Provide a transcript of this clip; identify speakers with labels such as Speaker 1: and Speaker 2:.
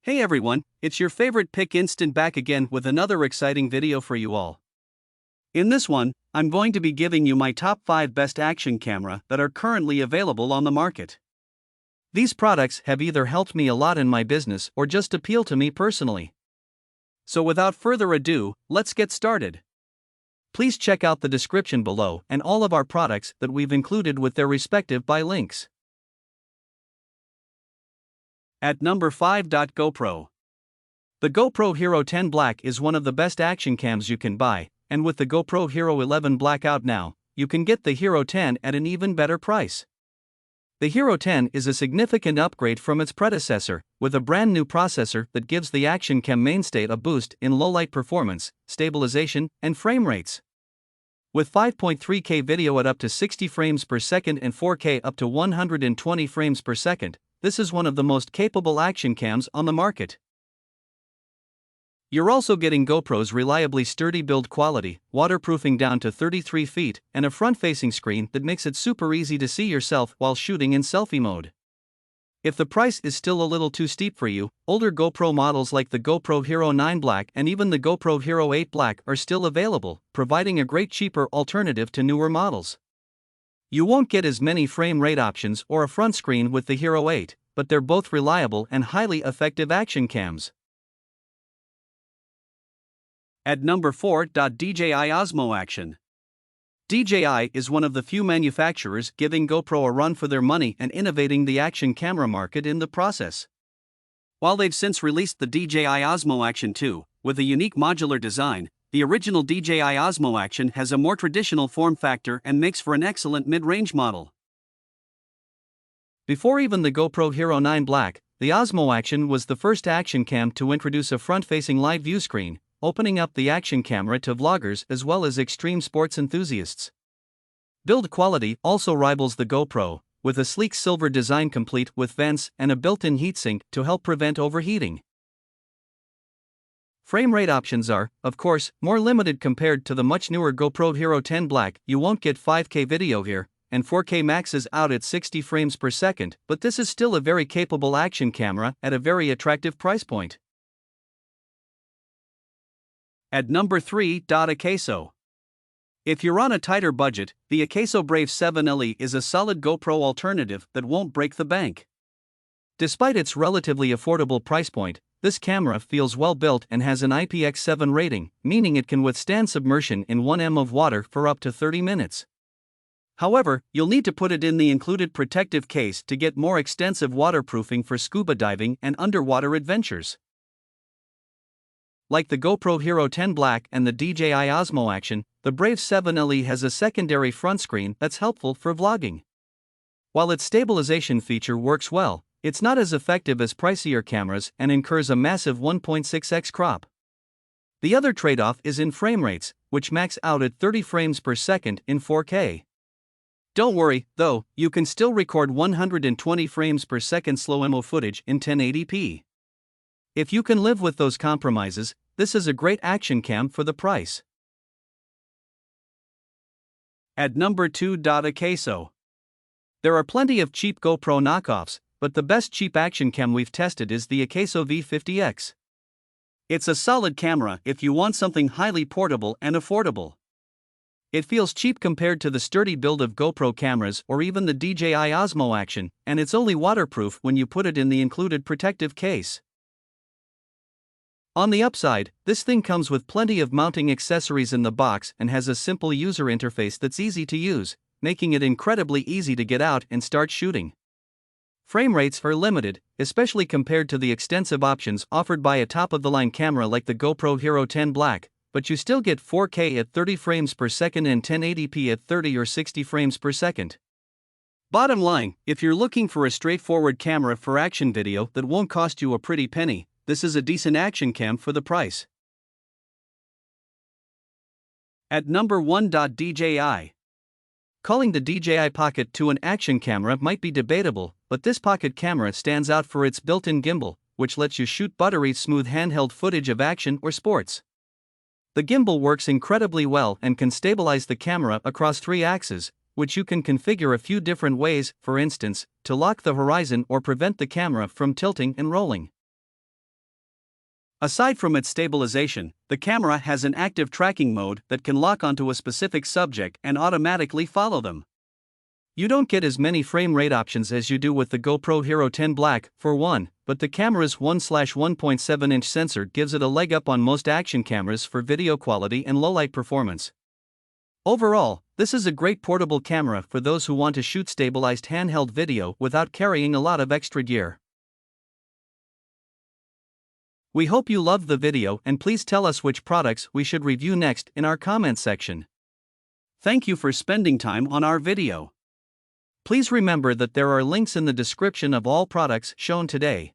Speaker 1: Hey everyone, it's your favorite Pick Instant back again with another exciting video for you all. In this one, I'm going to be giving you my top 5 best action camera that are currently available on the market. These products have either helped me a lot in my business or just appeal to me personally. So without further ado, let's get started. Please check out the description below and all of our products that we've included with their respective buy links. At number 5. GoPro. The GoPro Hero 10 Black is one of the best action cams you can buy, and with the GoPro Hero 11 Black out now, you can get the Hero 10 at an even better price. The Hero 10 is a significant upgrade from its predecessor, with a brand new processor that gives the action cam mainstay a boost in low-light performance, stabilization, and frame rates. With 5.3K video at up to 60 frames per second and 4K up to 120 frames per second, this is one of the most capable action cams on the market. You're also getting GoPro's reliably sturdy build quality, waterproofing down to 33 feet, and a front-facing screen that makes it super easy to see yourself while shooting in selfie mode. If the price is still a little too steep for you, older GoPro models like the GoPro Hero 9 Black and even the GoPro Hero 8 Black are still available, providing a great cheaper alternative to newer models. You won't get as many frame rate options or a front screen with the Hero 8, but they're both reliable and highly effective action cams. At number 4. DJI Osmo Action. DJI is one of the few manufacturers giving GoPro a run for their money and innovating the action camera market in the process. While they've since released the DJI Osmo Action 2, with a unique modular design, the original DJI Osmo Action has a more traditional form factor and makes for an excellent mid-range model. Before even the GoPro Hero 9 Black, the Osmo Action was the first action cam to introduce a front-facing live view screen, opening up the action camera to vloggers as well as extreme sports enthusiasts. Build quality also rivals the GoPro, with a sleek silver design complete with vents and a built-in heatsink to help prevent overheating. Frame rate options are, of course, more limited compared to the much newer GoPro Hero 10 Black. You won't get 5K video here, and 4K max is out at 60 frames per second, but this is still a very capable action camera at a very attractive price point. At number 3. Akeso. If you're on a tighter budget, the Akeso Brave 7 LE is a solid GoPro alternative that won't break the bank. Despite its relatively affordable price point, this camera feels well built and has an IPX7 rating, meaning it can withstand submersion in 1 m of water for up to 30 minutes. However, you'll need to put it in the included protective case to get more extensive waterproofing for scuba diving and underwater adventures. Like the GoPro Hero 10 Black and the DJI Osmo Action, the Brave 7 LE has a secondary front screen that's helpful for vlogging. While its stabilization feature works well, it's not as effective as pricier cameras and incurs a massive 1.6x crop. The other trade-off is in frame rates, which max out at 30 frames per second in 4K. Don't worry, though, you can still record 120 frames per second slow-mo footage in 1080p. If you can live with those compromises, this is a great action cam for the price. At number 2. Akeso. There are plenty of cheap GoPro knockoffs, but the best cheap action cam we've tested is the Akeso V50X. It's a solid camera if you want something highly portable and affordable. It feels cheap compared to the sturdy build of GoPro cameras or even the DJI Osmo Action, and it's only waterproof when you put it in the included protective case. On the upside, this thing comes with plenty of mounting accessories in the box and has a simple user interface that's easy to use, making it incredibly easy to get out and start shooting. Frame rates are limited, especially compared to the extensive options offered by a top-of-the-line camera like the GoPro Hero 10 Black, but you still get 4K at 30 frames per second and 1080p at 30 or 60 frames per second. Bottom line, if you're looking for a straightforward camera for action video that won't cost you a pretty penny, this is a decent action cam for the price. At number 1. DJI. Calling the DJI Pocket 2 an action camera might be debatable, but this pocket camera stands out for its built-in gimbal, which lets you shoot buttery-smooth handheld footage of action or sports. The gimbal works incredibly well and can stabilize the camera across 3 axes, which you can configure a few different ways, for instance, to lock the horizon or prevent the camera from tilting and rolling. Aside from its stabilization, the camera has an active tracking mode that can lock onto a specific subject and automatically follow them. You don't get as many frame rate options as you do with the GoPro Hero 10 Black, for one, but the camera's 1/1.7-inch sensor gives it a leg up on most action cameras for video quality and low-light performance. Overall, this is a great portable camera for those who want to shoot stabilized handheld video without carrying a lot of extra gear. We hope you loved the video, and please tell us which products we should review next in our comments section. Thank you for spending time on our video. Please remember that there are links in the description of all products shown today.